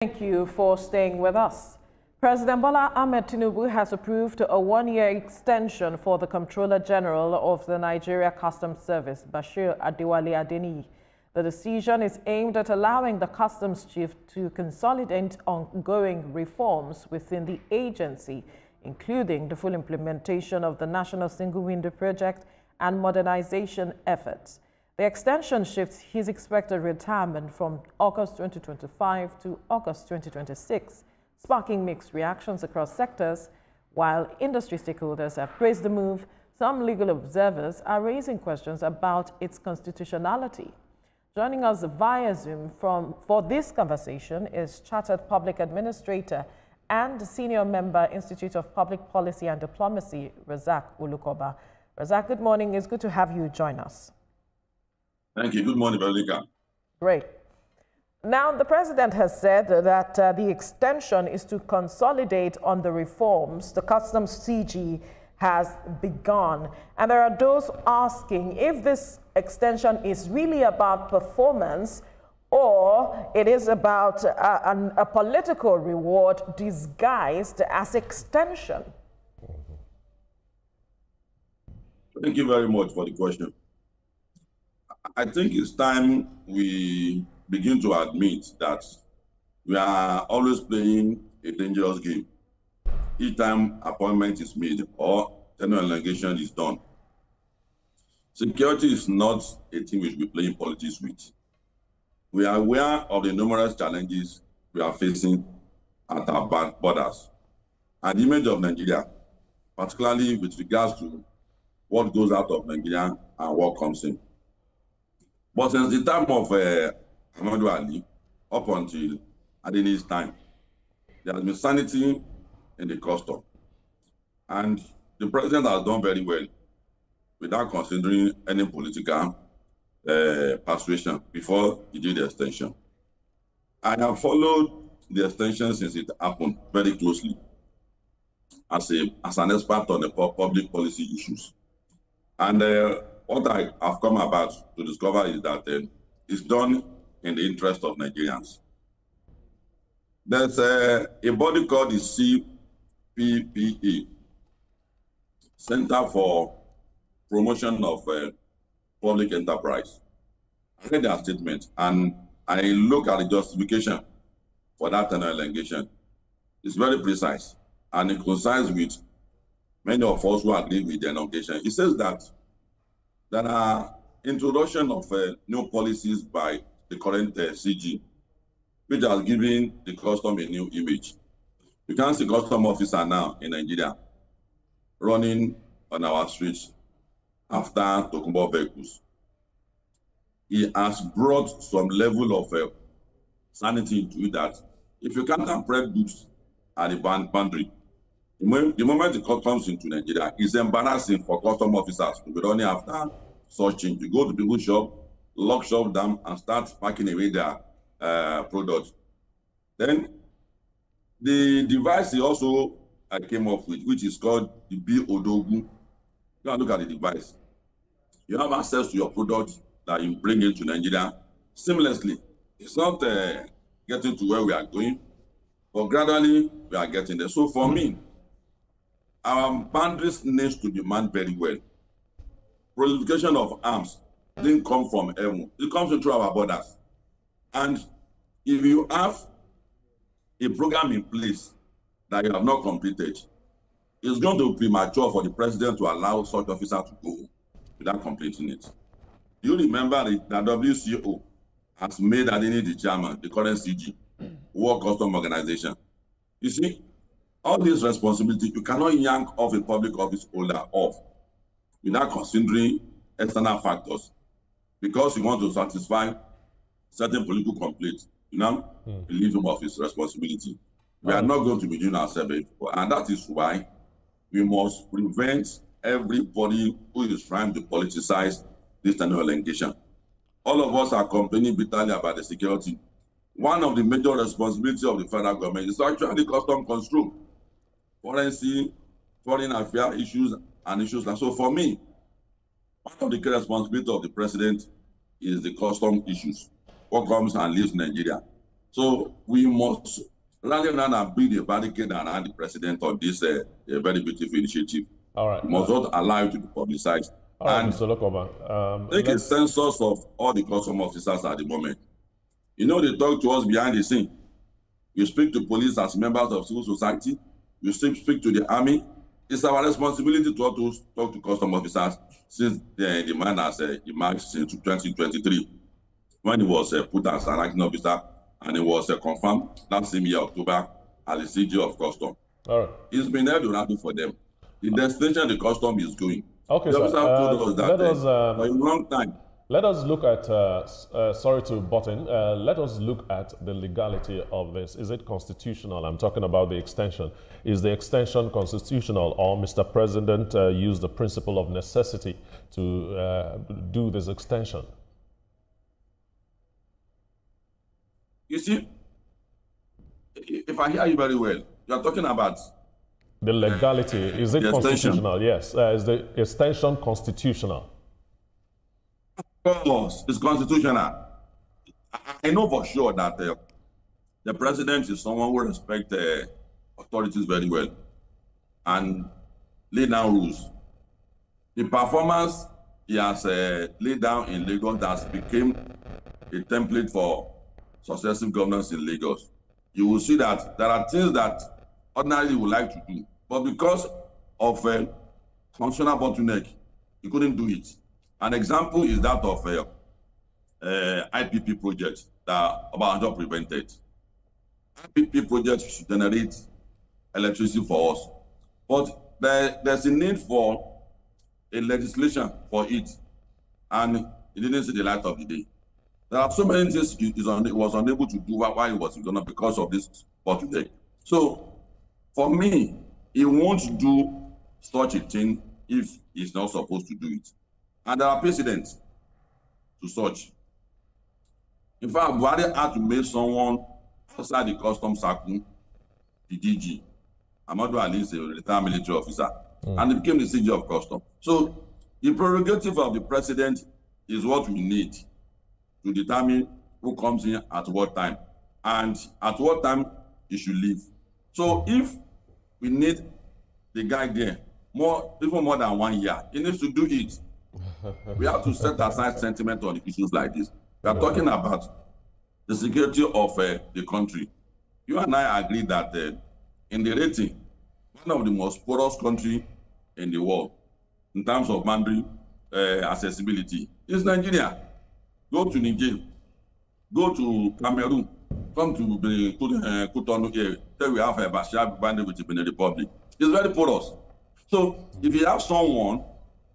Thank you for staying with us. President Bola Ahmed Tinubu has approved a one-year extension for the Comptroller General of the Nigeria Customs Service, Bashir Adeniyi. The decision is aimed at allowing the Customs Chief to consolidate ongoing reforms within the agency, including the full implementation of the National Single Window Project and modernization efforts. The extension shifts his expected retirement from August 2025 to August 2026, sparking mixed reactions across sectors. While industry stakeholders have praised the move, some legal observers are raising questions about its constitutionality. Joining us via Zoom for this conversation is Chartered Public Administrator and Senior Member, Institute of Public Policy and Diplomacy, Razak Ulukoba. Razak, good morning. It's good to have you join us. Thank you. Good morning, Belika. Great. Now, the president has said that the extension is to consolidate on the reforms the customs CG has begun. And there are those asking if this extension is really about performance or it is about a political reward disguised as extension. Thank you very much for the question. I think it's time we begin to admit that we are always playing a dangerous game. Each time appointment is made or tenure elongation is done. Security is not a thing we should be playing politics with. We are aware of the numerous challenges we are facing at our borders and the image of Nigeria, particularly with regards to what goes out of Nigeria and what comes in. But since the time of Ahmadu Ali, up until Adeniyi's time, there has been sanity in the custom. And the president has done very well without considering any political persuasion before he did the extension. I have followed the extension since it happened very closely as an expert on the public policy issues. And what I have come about to discover is that it's done in the interest of Nigerians. There's a body called the CPPA, Center for Promotion of Public Enterprise. I read their statement and I look at the justification for that tenure elongation. It's very precise and it coincides with many of us who agree with the elongation. It says that there are introduction of new policies by the current CG, which has given the custom a new image. You can see custom officer now in Nigeria running on our streets after Tokumbo vehicles. He has brought some level of sanity into it that if you can't apprehend goods at the boundary, the moment the cut comes into Nigeria, it's embarrassing for custom officers to be running after such things. You go to people's shop, lock shop them, and start packing away their products. Then the device he also came up with, which is called the B-Odogu. Go and look at the device. You have access to your product that you bring into Nigeria seamlessly. It's not getting to where we are going, but gradually we are getting there. So for me, our boundaries needs to be manned very well. Proliferation of arms didn't come from heaven. It comes through our borders. And if you have a program in place that you have not completed, it's going to be premature for the president to allow such officer to go without completing it. Do you remember that WCO has made Adeniyi the chairman, the current CG, World Custom Organization? You see, all this responsibility, you cannot yank off a public office holder off without considering external factors because you want to satisfy certain political complaints, relieve him of his responsibility. We are not going to be doing ourselves, and that is why we must prevent everybody who is trying to politicize this tenure elongation. All of us are complaining bitterly about the security. One of the major responsibilities of the federal government is actually custom control, foreign affairs issues, and issues. And so for me, one of the key responsibilities of the president is the custom issues. What comes and leaves Nigeria. So we must rally around and build a barricade around the president on this very beautiful initiative. All right. We must not allow it to be publicized. All right, Mr. Lokoma. Take a census of all the custom officers at the moment. You know, they talk to us behind the scene. You speak to police as members of civil society. You speak to the army. It's our responsibility to talk to custom officers since the man has emerged since 2023, when he was put as an acting officer, and he was confirmed that same year, October, as the CG of Custom. All right. It's been Eldorado for them. The destination the custom is going. Okay, the sir. Told us that for a long time. Let us look at, sorry to butt in, let us look at the legality of this. Is it constitutional? I'm talking about the extension. Is the extension constitutional, or Mr. President used the principle of necessity to do this extension? You see, if I hear you very well, you are talking about the legality. Is it constitutional? Yes. Is the extension constitutional? Of course, it's constitutional. I know for sure that the president is someone who respects authorities very well and lay down rules. The performance he has laid down in Lagos has become a template for successive governance in Lagos. You will see that there are things that ordinarily would like to do, but because of constitutional bottleneck, he couldn't do it. An example is that of IPP project that Obasanjo prevented. IPP project should generate electricity for us, but there's a need for a legislation for it, and it didn't see the light of the day. There are so many things he was unable to do while he was in Ghana because of this bottleneck. So, for me, he won't do such a thing if he's not supposed to do it. And there are precedents to such. In fact, Buhari had to make someone outside the customs circle, the DG. Amadou Ali is a retired military officer, and he became the CG of customs. So the prerogative of the president is what we need to determine who comes in at what time, and at what time he should leave. So if we need the guy there, even more than 1 year, he needs to do it. We have to set aside sentiment on issues like this. We are talking about the security of the country. You and I agree that in the rating, one of the most porous countries in the world in terms of boundary accessibility is Nigeria. Go to Niger, go to Cameroon, come to Cotonou here, there we have a Bashar boundary with the Benin Republic. It's very porous. So if you have someone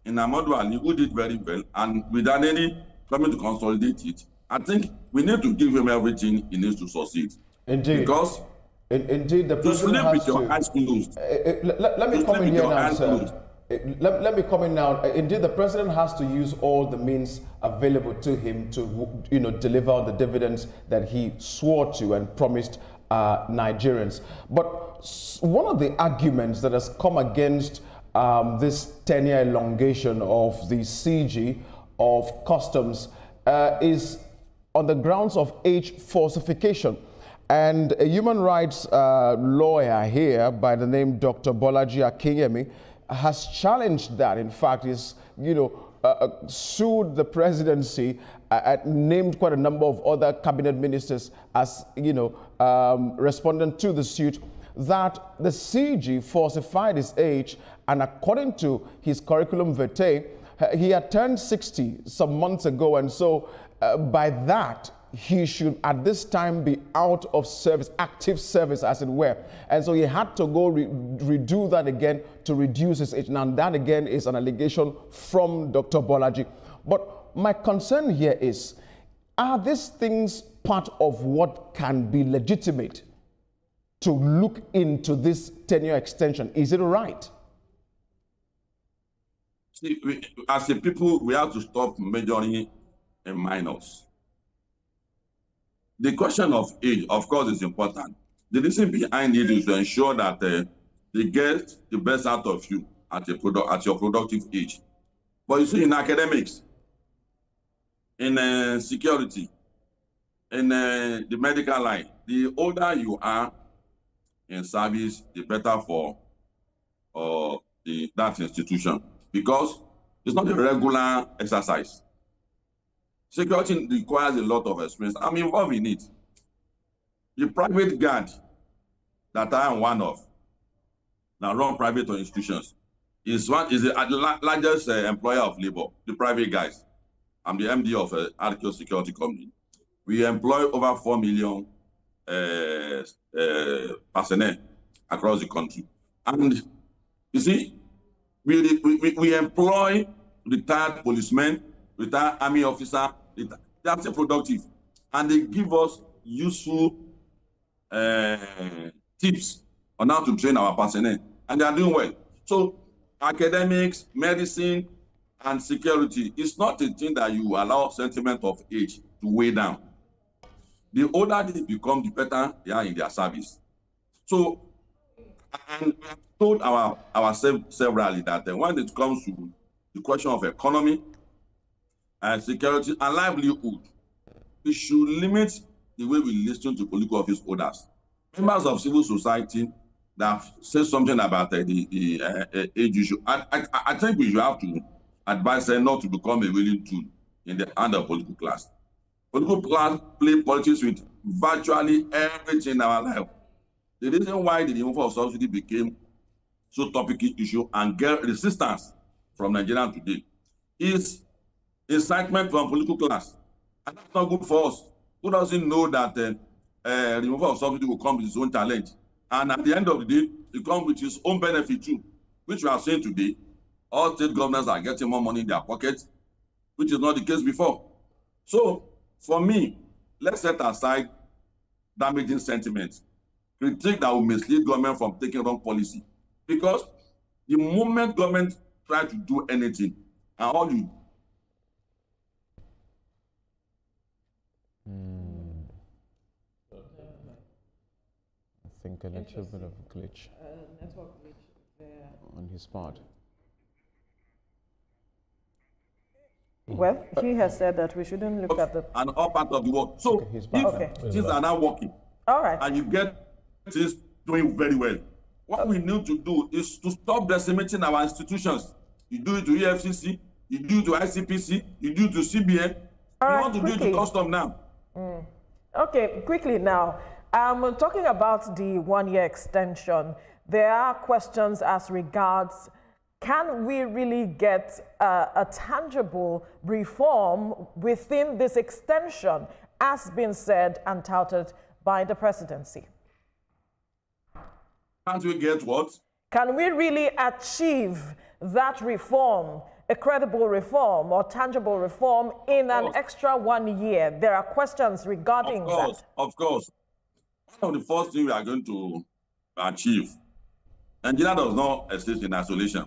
in Amadou Ali who did very well, and without any coming to consolidate it, I think we need to give him everything he needs to succeed. Indeed. Because indeed, the president has with your eyes closed. Let me come in here now, sir. Let me come in now. Indeed, the president has to use all the means available to him to, deliver on the dividends that he swore to and promised Nigerians. But one of the arguments that has come against this 10-year elongation of the CG of customs is on the grounds of age falsification. And a human rights lawyer here by the name Dr. Bolaji Akinyemi has challenged that. In fact, he's, sued the presidency, named quite a number of other cabinet ministers as, responding to the suit, that the CG falsified his age, and according to his curriculum vitae, he had turned 60 some months ago, and so by that, he should at this time be out of service, active service as it were. And so he had to go redo that again to reduce his age. Now that again is an allegation from Dr. Bolaji. But my concern here is, are these things part of what can be legitimate to look into this 10-year extension? Is it right? See, as a people, we have to stop majoring in minors. The question of age, of course, is important. The reason behind it is to ensure that they get the best out of you at your productive age. But you see, in academics, in security, in the medical line, the older you are in service, the better for that institution, because it's not a regular exercise. Security requires a lot of experience. I'm involved in it. The private guard that I am one of, now run private institutions, is the largest employer of labor, the private guys. I'm the MD of a RQ security company. We employ over 4 million personnel across the country. And you see, we employ retired policemen, retired army officers. They are still productive. And they give us useful tips on how to train our personnel. And they are doing well. So academics, medicine, and security is not a thing that you allow sentiment of age to weigh down. The older they become, the better they are in their service. So, and we have told ourselves severally that when it comes to the question of economy and security and livelihood, we should limit the way we listen to political office holders. Members of civil society that say something about the age issue. I think we should have to advise them not to become a willing tool in the hand of political class. Political class play politics with virtually everything in our life. The reason why the removal of subsidy became so topical issue and get resistance from Nigerians today is incitement from political class. And that's not good for us. Who doesn't know that removal of subsidy will come with its own challenge? And at the end of the day, it comes with its own benefit too, which we are seeing today. All state governors are getting more money in their pockets, which is not the case before. So, for me, let's set aside damaging sentiments, critique that will mislead government from taking wrong policy. Because the moment government try to do anything, and all you... I think a little bit of a glitch. Network glitch there. On his part. Well, he has said that we shouldn't look at the... And all part of the work. So, things are now working. All right. And you get things doing very well. What we need to do is to stop decimating our institutions. You do it to EFCC, you do it to ICPC, you do it to CBN. You want to do it to custom now. Okay, quickly now. Talking about the one-year extension, there are questions as regards, can we really get a tangible reform within this extension, as been said and touted by the presidency? Can't we get what? Can we really achieve that reform, a credible reform or tangible reform in an extra 1 year? There are questions regarding that. Of course. One of the first things we are going to achieve, Nigeria does not exist in isolation.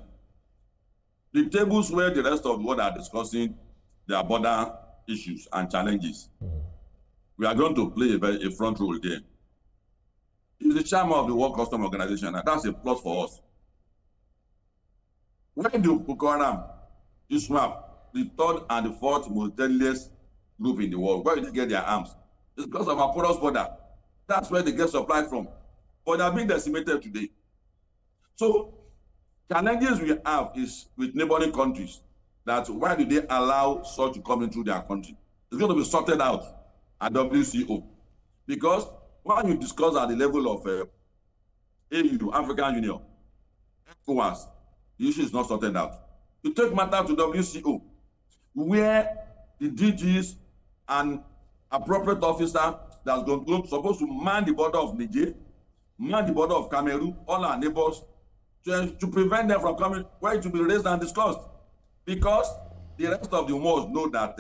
The tables where the rest of the world are discussing their border issues and challenges, we are going to play a front role there. He's the chairman of the World Customs Organization, and that's a plus for us. When do Boko Haram, ISWAP, the third and the fourth most deadliest group in the world, where did they get their arms? It's because of our porous border. That's where they get supply from. But they are being decimated today. So, challenges we have is with neighboring countries, that why do they allow such to come into their country? It's going to be sorted out at WCO. Because when you discuss at the level of AU, African Union, ECOWAS, the issue is not sorted out. You take matter to WCO, where the DGs and appropriate officer that's supposed to man the border of Niger, man the border of Cameroon, all our neighbors, to prevent them from coming, where it to be raised and discussed. Because the rest of the world know that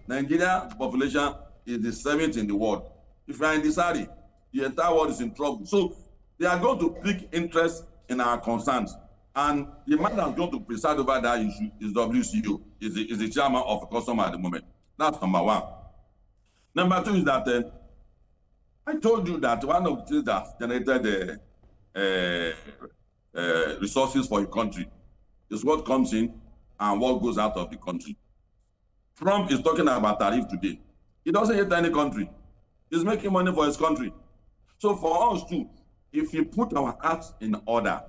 Nigeria population is the 7th in the world. If we are in this area, the entire world is in trouble. So they are going to pick interest in our concerns. And the man that's going to preside over that issue is WCO, is the chairman of Customs at the moment. That's number one. Number two is that I told you that one of the things that generated resources for a country is what comes in and what goes out of the country. Trump is talking about tariff today. He doesn't hate any country. He's making money for his country. So for us too, if we put our acts in order,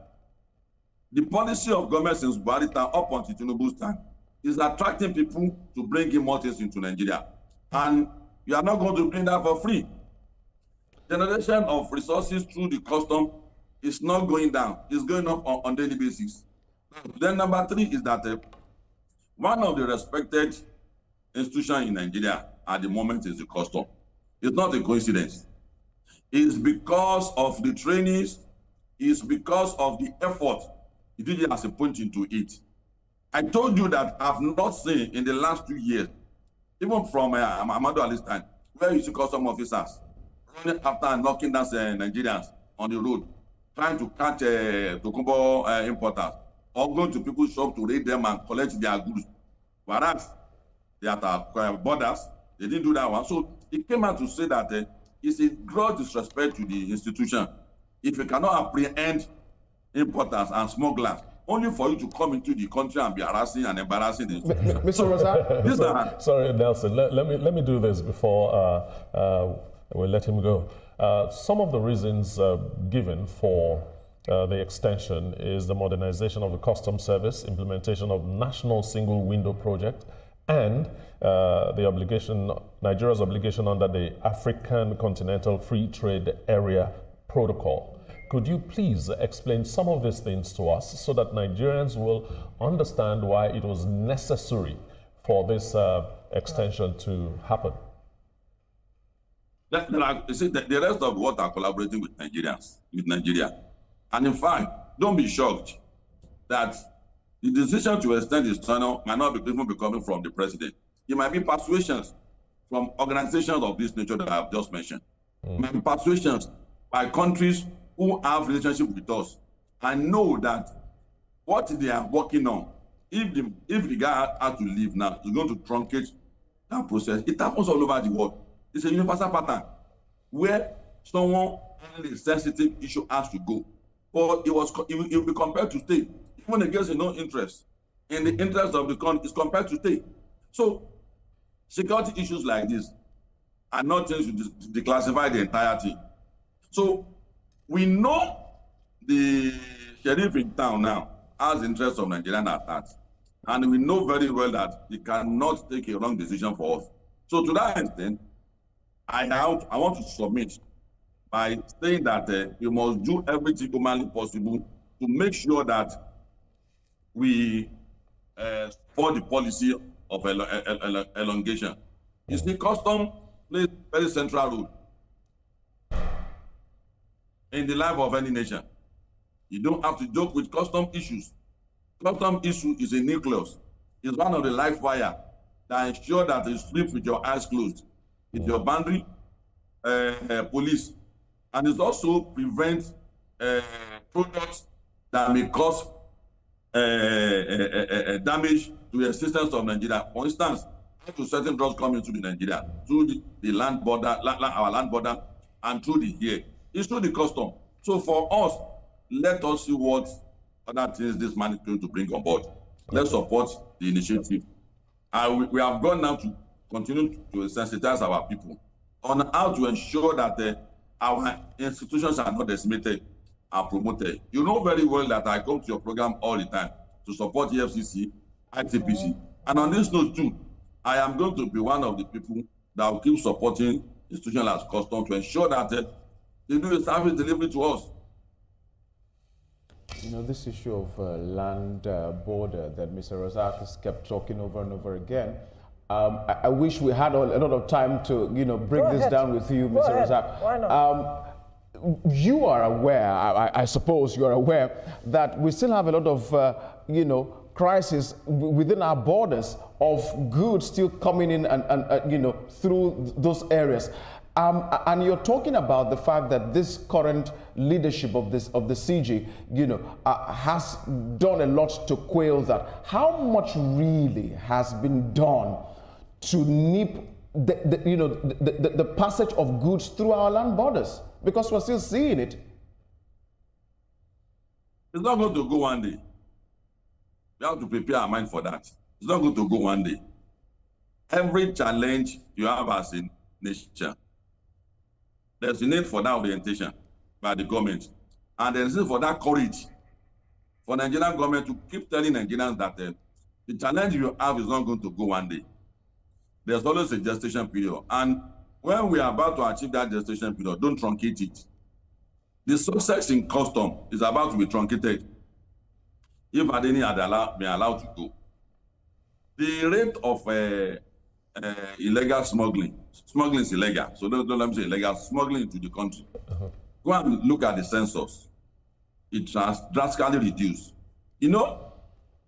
the policy of government since Buhari time up until Tinubu's time is attracting people to bring in more things into Nigeria. And you are not going to bring that for free. Generation of resources through the custom is not going down. It's going up on daily basis. Then number three is that one of the respected institutions in Nigeria at the moment is the custom. It's not a coincidence. It's because of the trainings, it's because of the effort the DJ has put into it. I told you that I've not seen in the last 2 years, even from Amadu Ali's time, where you see custom officers running after and knocking down Nigerians on the road, trying to catch Tokumbo importers, or going to people's shops to raid them and collect their goods. Whereas they are at our borders, they didn't do that one. So it came out to say that it's a gross disrespect to the institution if you cannot apprehend importers and smugglers, only for you to come into the country and be harassing and embarrassing the institution. Mr. Razak? Sorry, Nelson. Let me do this before we let him go. Some of the reasons given for the extension is the modernization of the customs service, implementation of national single window project, and Nigeria's obligation under the African Continental Free Trade Area Protocol. Could you please explain some of these things to us so that Nigerians will understand why it was necessary for this extension to happen? You see, the rest of what are collaborating with Nigeria. And in fact, don't be shocked that the decision to extend this tunnel might not even be coming from the president. It might be persuasions from organizations of this nature that I have just mentioned. It might be persuasions by countries who have relationship with us and know that what they are working on, if the guy has to leave now, he's going to truncate that process. It happens all over the world. It's a universal pattern where someone on a sensitive issue has to go. Or it will be compelled to stay, even against his own interest. In the interest of the country, is compelled to stay. So security issues like this are not things to declassify the entire thing. So we know the sheriff in town now has the interest of Nigerian at heart. And we know very well that he cannot take a wrong decision for us. So to that extent, I want to submit by saying that we must do everything humanly possible to make sure that we support the policy of elongation. You see, custom plays a very central role in the life of any nation. You don't have to joke with custom issues. Custom issue is a nucleus. It's one of the life wire that ensure that you sleep with your eyes closed. It's your boundary police. And it also prevents products that may cause damage to the existence of Nigeria. For instance, to certain drugs coming into Nigeria through the land border, our land border, and through the air. It's through the custom. So for us, let us see what other things this man is going to bring on board. Let's support the initiative. We have gone now to continue to sensitize our people on how to ensure that our institutions are not decimated and promoted. You know very well that I come to your program all the time to support EFCC, ITPC. And on this note too, I am going to be one of the people that will keep supporting institutions as custom to ensure that they do a service delivery to us. You know, this issue of land border that Mr. Razak has kept talking over and over again, I wish we had a lot of time to, break this down with you, Mr. Razak. Why not? You are aware, I suppose you are aware, that we still have a lot of, crisis within our borders of goods still coming in and through those areas. And you're talking about the fact that this current leadership of the CG, has done a lot to quail that. How much really has been done to nip the passage of goods through our land borders? Because we're still seeing it. It's not going to go one day. We have to prepare our mind for that. It's not going to go one day. Every challenge you have as a nation There's a need for that orientation by the government. And there's a need for that courage for Nigerian government to keep telling Nigerians that the challenge you have is not going to go one day. There's always a gestation period. And when we are about to achieve that gestation period, don't truncate it. The success in custom is about to be truncated if Adeniyi had been allowed to go. The rate of illegal smuggling is illegal, so don't let me say illegal, smuggling into the country. Go and look at the census. It has drastically reduced. You know,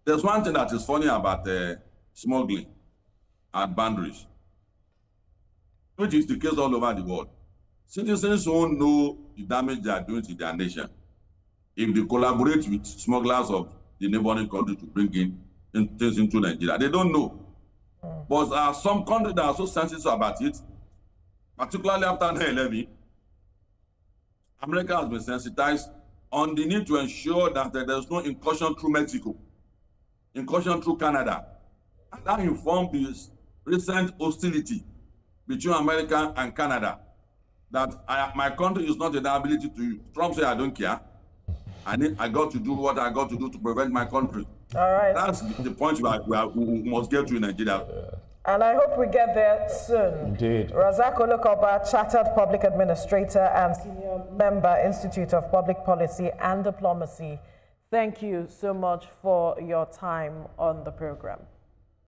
there's one thing that is funny about smuggling at boundaries, which is the case all over the world. Citizens who know the damage they are doing to their nation, if they collaborate with smugglers of the neighboring country to bring in things into Nigeria, they don't know. But there are some countries that are so sensitive about it, particularly after 9/11. America has been sensitized on the need to ensure that there's no incursion through Mexico, incursion through Canada. And that informed this recent hostility between America and Canada, that my country is not in the ability to. Trump said, I don't care. I got to do what I got to do to prevent my country. All right. That's the point we must get to in Nigeria. And I hope we get there soon. Indeed. Razak Olukoba, Chartered Public Administrator and Senior Member, Institute of Public Policy and Diplomacy. Thank you so much for your time on the program.